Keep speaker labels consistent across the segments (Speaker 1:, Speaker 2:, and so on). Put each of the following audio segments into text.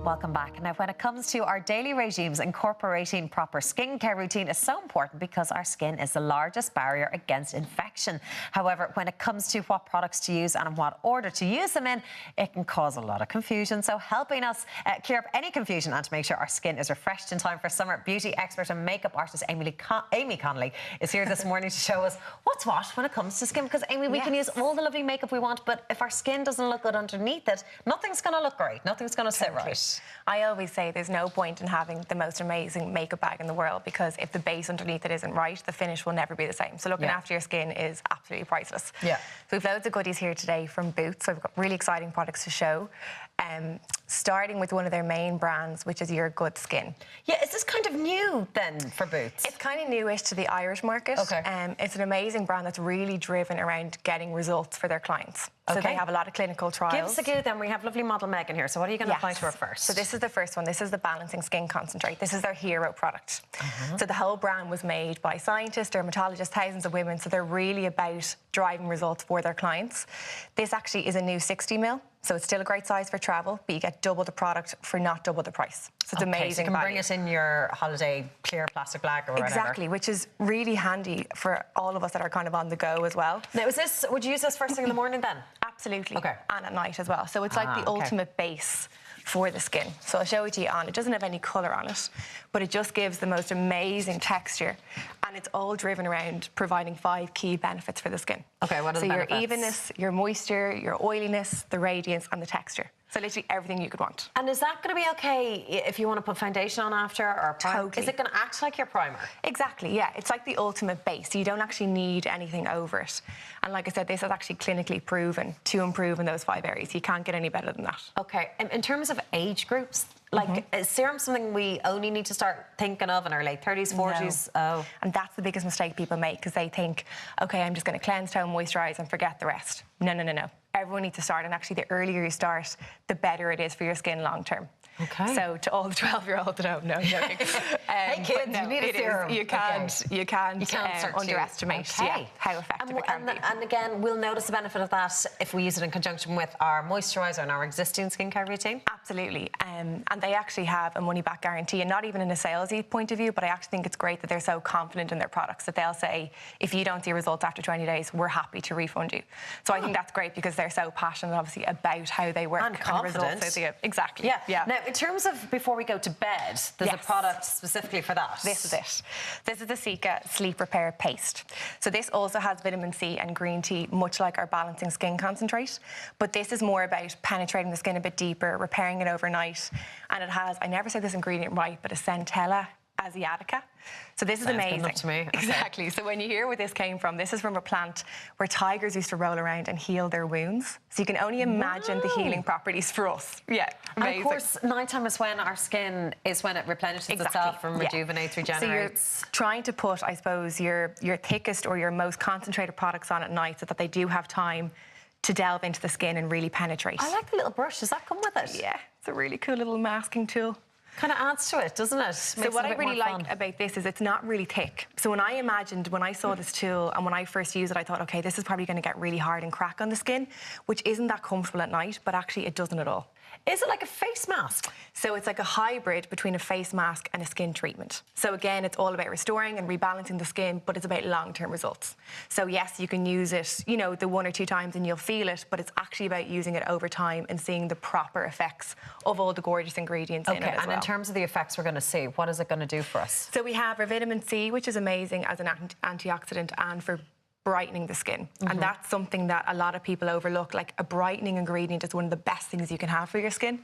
Speaker 1: welcome back. Now, when it comes to our daily regimes, incorporating proper skincare routine is so important because our skin is the largest barrier against infection. However, when it comes to what products to use and in what order to use them in, it can cause a lot of confusion. So helping us clear up any confusion and to make sure our skin is refreshed in time for summer, beauty expert and makeup artist Aimee Connolly is here this morning to show us what's what when it comes to skin. Because, Aimee, we can use all the lovely makeup we want, but if our skin doesn't look good underneath it, nothing's going to look great. Nothing's going to sit right.
Speaker 2: I always say there's no point in having the most amazing makeup bag in the world, because if the base underneath it isn't right, the finish will never be the same. So looking after your skin is absolutely priceless. So we've loads of goodies here today from Boots. So we've got really exciting products to show. Starting with one of their main brands, which is YourGoodSkin.
Speaker 1: Yeah, is this kind of new then for Boots?
Speaker 2: It's kind of newish to the Irish market. It's an amazing brand that's really driven around getting results for their clients. So they have a lot of clinical trials.
Speaker 1: Give us a go then. We have lovely model Megan here. So what are you going to apply to her first?
Speaker 2: So this is the first one. This is the Balancing Skin Concentrate. This is their hero product. So the whole brand was made by scientists, dermatologists, thousands of women. So they're really about driving results for their clients. This actually is a new 60ml. So it's still a great size for travel, but you get double the product for not double the price. So it's amazing.
Speaker 1: So you can bring it in your holiday clear plastic bag or whatever.
Speaker 2: Exactly, which is really handy for all of us that are kind of on the go as well.
Speaker 1: Now, would you use this first thing in the morning then?
Speaker 2: Absolutely. And at night as well. So it's like the ultimate base for the skin. So I'll show it to you on. It doesn't have any colour on it, but it just gives the most amazing texture, and it's all driven around providing 5 key benefits for the skin.
Speaker 1: Okay, what are the benefits?
Speaker 2: Your evenness, your moisture, your oiliness, the radiance and the texture. So literally everything you could want.
Speaker 1: And is that going to be okay if you want to put foundation on after or primer?
Speaker 2: Totally.
Speaker 1: Is it going to act like your primer?
Speaker 2: Exactly, yeah. It's like the ultimate base. So you don't actually need anything over it. And like I said, this is actually clinically proven to improve in those 5 areas. You can't get any better than that. Okay.
Speaker 1: In terms of age groups, like, is serum something we only need to start thinking of in our late 30s, 40s?
Speaker 2: No. And that's the biggest mistake people make, because they think, OK, I'm just going to cleanse, tone, moisturise and forget the rest. No, no, no, no. Everyone needs to start, and actually the earlier you start, the better it is for your skin long term.
Speaker 1: Okay.
Speaker 2: So to all the 12-year-olds at home, no, joking.
Speaker 1: Hey kids, you need a serum.
Speaker 2: You can't underestimate how effective it can be.
Speaker 1: And again, we'll notice the benefit of that if we use it in conjunction with our moisturiser and our existing skincare routine.
Speaker 2: Absolutely. And they actually have a money-back guarantee, and not even in a salesy point of view, but I actually think it's great that they're so confident in their products that they'll say, if you don't see results after 20 days, we're happy to refund you. So I think that's great, because they're so passionate, obviously, about how they work
Speaker 1: and confident.
Speaker 2: Exactly.
Speaker 1: Yeah. Now, in terms of before we go to bed, there's a product specifically for that.
Speaker 2: This is it. This is the Cica Sleep Repair Paste. So this also has vitamin C and green tea, much like our Balancing Skin Concentrate. But this is more about penetrating the skin a bit deeper, repairing it overnight. And it has, I never say this ingredient right, but a Centella asiatica. So this is amazing.
Speaker 1: Good enough to me. Okay.
Speaker 2: Exactly. So when you hear where this came from, this is from a plant where tigers used to roll around and heal their wounds. So you can only imagine the healing properties for us. Yeah, amazing.
Speaker 1: And of course, nighttime is when our skin is when it replenishes itself and rejuvenates, regenerates.
Speaker 2: So you're trying to put, I suppose, your thickest or your most concentrated products on at night so that they do have time to delve into the skin and really penetrate.
Speaker 1: I like the little brush. Does that come with it?
Speaker 2: Yeah, it's a really cool little masking tool.
Speaker 1: Kind of adds to it, doesn't it?
Speaker 2: So what I really like about this is it's not really thick. So when I saw this tool and when I first used it, I thought, OK, this is probably going to get really hard and crack on the skin, which isn't that comfortable at night, but actually it doesn't at all.
Speaker 1: Is it like a face mask?
Speaker 2: So it's like a hybrid between a face mask and a skin treatment. So again, it's all about restoring and rebalancing the skin, but it's about long-term results. So yes, you can use it, you know, the 1 or 2 times and you'll feel it, but it's actually about using it over time and seeing the proper effects of all the gorgeous ingredients in it as well.
Speaker 1: And in terms of the effects we're going to see, what is it going to do for us?
Speaker 2: So we have our vitamin C, which is amazing as an antioxidant and for brightening the skin. And that's something that a lot of people overlook. Like, a brightening ingredient is one of the best things you can have for your skin.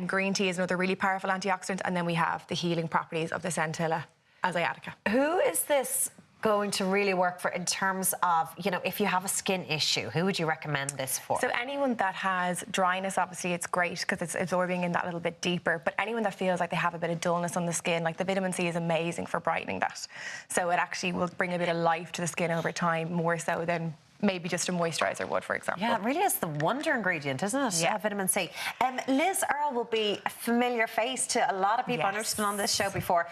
Speaker 2: Green tea is another really powerful antioxidant. And then we have the healing properties of the Centella asiatica.
Speaker 1: Who is this going to really work for in terms of, you know, if you have a skin issue, who would you recommend this for?
Speaker 2: So anyone that has dryness, obviously it's great because it's absorbing in that little bit deeper, but anyone that feels like they have a bit of dullness on the skin, like the vitamin C is amazing for brightening that. So it actually will bring a bit of life to the skin over time, more so than maybe just a moisturiser would, for example.
Speaker 1: Yeah, it really is the wonder ingredient, isn't it?
Speaker 2: Yeah.
Speaker 1: Vitamin C. Liz Earle will be a familiar face to a lot of people. I know she's been on this show before.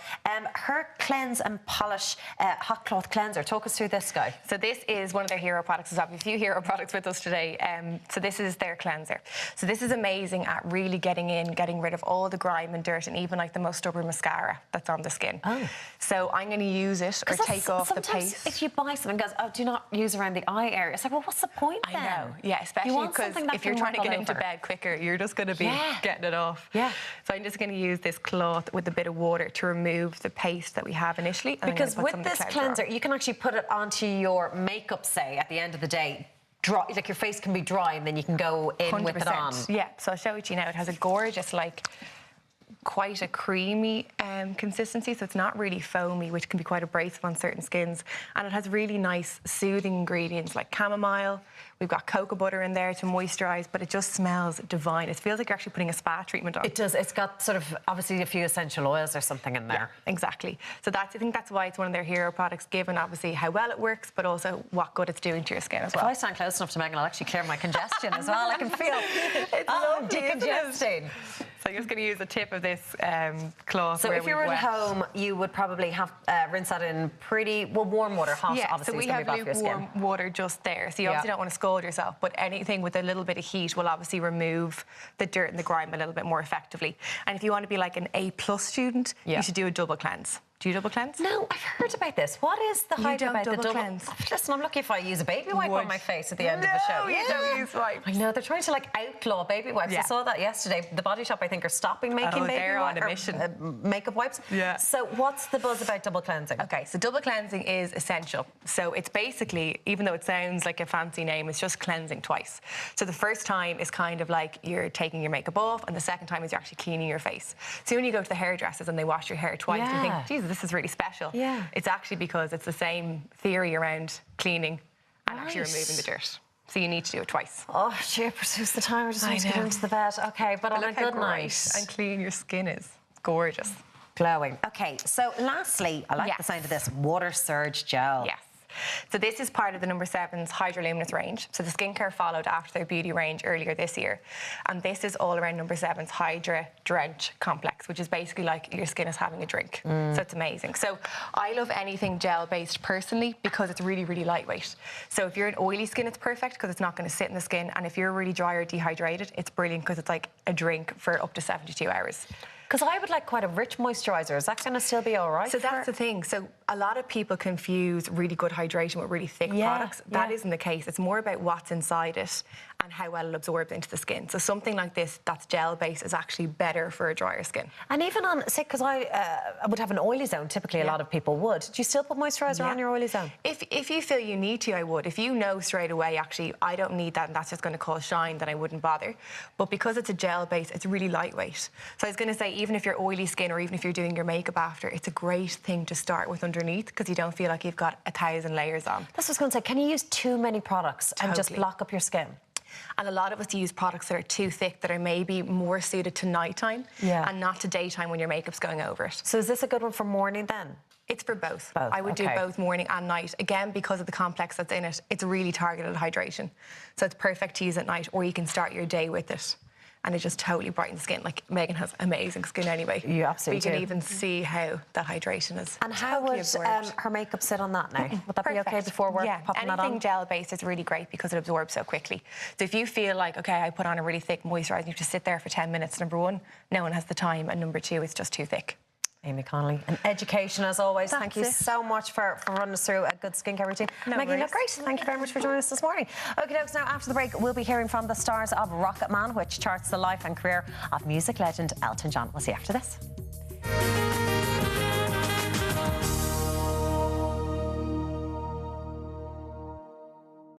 Speaker 1: Her Cleanse and Polish Hot Cloth Cleanser. Talk us through this guy.
Speaker 2: So this is one of their hero products. There's obviously a few hero products with us today. So this is their cleanser. So this is amazing at really getting rid of all the grime and dirt and even like the most stubborn mascara that's on the skin.
Speaker 1: Oh.
Speaker 2: So I'm going to use it or take off the paste.
Speaker 1: If you buy something and goes, oh, do not use around the eye area. It's like, well, what's the point then?
Speaker 2: I know, yeah, especially because if you're trying to get into bed quicker, you're just going to be getting it off.
Speaker 1: Yeah.
Speaker 2: So I'm just going to use this cloth with a bit of water to remove the paste that we have initially.
Speaker 1: Because with this cleanser, you can actually put it onto your makeup, say, at the end of the day. Dry, like your face can be dry and then you can go in 100%. With it on.
Speaker 2: Yeah, so I'll show it to you now. It has a gorgeous, like, quite a creamy consistency, so it's not really foamy, which can be quite abrasive on certain skins. And it has really nice soothing ingredients like chamomile. We've got cocoa butter in there to moisturise, but it just smells divine. It feels like you're actually putting a spa treatment on.
Speaker 1: It does. It's got sort of obviously a few essential oils or something in there.
Speaker 2: Yeah, exactly. So I think that's why it's one of their hero products, given obviously how well it works, but also what good it's doing to your skin as well.
Speaker 1: If I stand close enough to Megan, I'll actually clear my congestion as well. I can feel
Speaker 2: it's
Speaker 1: decongesting.
Speaker 2: So I'm just going to use the tip of this cloth.
Speaker 1: So if you were at home, you would probably have rinse that in pretty warm water, hot.
Speaker 2: Yeah,
Speaker 1: obviously,
Speaker 2: so we have lukewarm water just there. So you obviously don't want to scald yourself, but anything with a little bit of heat will obviously remove the dirt and the grime a little bit more effectively. And if you want to be like an A+ student, you should do a double cleanse. Do you double cleanse?
Speaker 1: No, I've heard about this. What is the hype about the double
Speaker 2: cleanse?
Speaker 1: Listen, I'm lucky if I use a baby wipe on my face at the end of the show.
Speaker 2: No, you don't use wipes.
Speaker 1: I know, they're trying to like outlaw baby wipes. I saw that yesterday. The Body Shop, I think, are stopping making
Speaker 2: they're on a mission.
Speaker 1: Makeup wipes. Yeah. So what's the buzz about double cleansing?
Speaker 2: Okay, so double cleansing is essential. So it's basically, even though it sounds like a fancy name, it's just cleansing twice. So the first time is kind of like you're taking your makeup off, and the second time is you're actually cleaning your face. So when you go to the hairdressers and they wash your hair twice, you think, Jesus, this is really special.
Speaker 1: Yeah.
Speaker 2: It's actually because it's the same theory around cleaning and actually removing the dirt. So you need to do it twice.
Speaker 1: Oh, jeepers, who's the time? I just want to get into the bed. Okay, but on a good night.
Speaker 2: And clean your skin is. Gorgeous.
Speaker 1: Glowing. Okay, so lastly, I like the sound of this water surge gel.
Speaker 2: Yes. So this is part of the No7's Hydroluminous range. So the skincare followed after their beauty range earlier this year. And this is all around No7's Hydra Drench Complex, which is basically like your skin is having a drink. So it's amazing. So I love anything gel-based personally because it's really, really lightweight. So if you're an oily skin, it's perfect because it's not going to sit in the skin. And if you're really dry or dehydrated, it's brilliant because it's like a drink for up to 72 hours.
Speaker 1: Because I would like quite a rich moisturiser. Is that going to still be all right?
Speaker 2: So that's the thing. So a lot of people confuse really good hydration with really thick products. That isn't the case. It's more about what's inside it and how well it absorbs into the skin. So something like this that's gel-based is actually better for a drier skin.
Speaker 1: And even on, say, because I would have an oily zone, typically a lot of people would. Do you still put moisturiser on your oily zone?
Speaker 2: If you feel you need to, I would. If you know straight away, actually, I don't need that and that's just going to cause shine, then I wouldn't bother. But because it's a gel-based, it's really lightweight. So I was going to say, even if you're oily skin or even if you're doing your makeup after, it's a great thing to start with underneath because you don't feel like you've got 1,000 layers on.
Speaker 1: That's what I was going to say. Can you use too many products and just block up your skin?
Speaker 2: And a lot of us use products that are too thick, that are maybe more suited to nighttime and not to daytime when your makeup's going over it.
Speaker 1: So is this a good one for morning then?
Speaker 2: It's for both. I would do both morning and night. Again, because of the complex that's in it, it's really targeted hydration. So it's perfect to use at night, or you can start your day with it. And it just totally brightens skin. Like, Megan has amazing skin anyway.
Speaker 1: You absolutely do.
Speaker 2: You can even see how that hydration is.
Speaker 1: And how would her makeup sit on that now? Would that be okay before we're popping that on?
Speaker 2: Anything gel-based is really great because it absorbs so quickly. So if you feel like, OK, I put on a really thick moisturiser, you have to sit there for 10 minutes, number one, no one has the time, and number two, it's just too thick.
Speaker 1: Aimee Connolly, an education as always. Thank you so much for running us through a good skincare routine. Megan, you look great. Thank you very much for joining us this morning. OK, folks, now after the break, we'll be hearing from the stars of Rocket Man, which charts the life and career of music legend Elton John. We'll see you after this.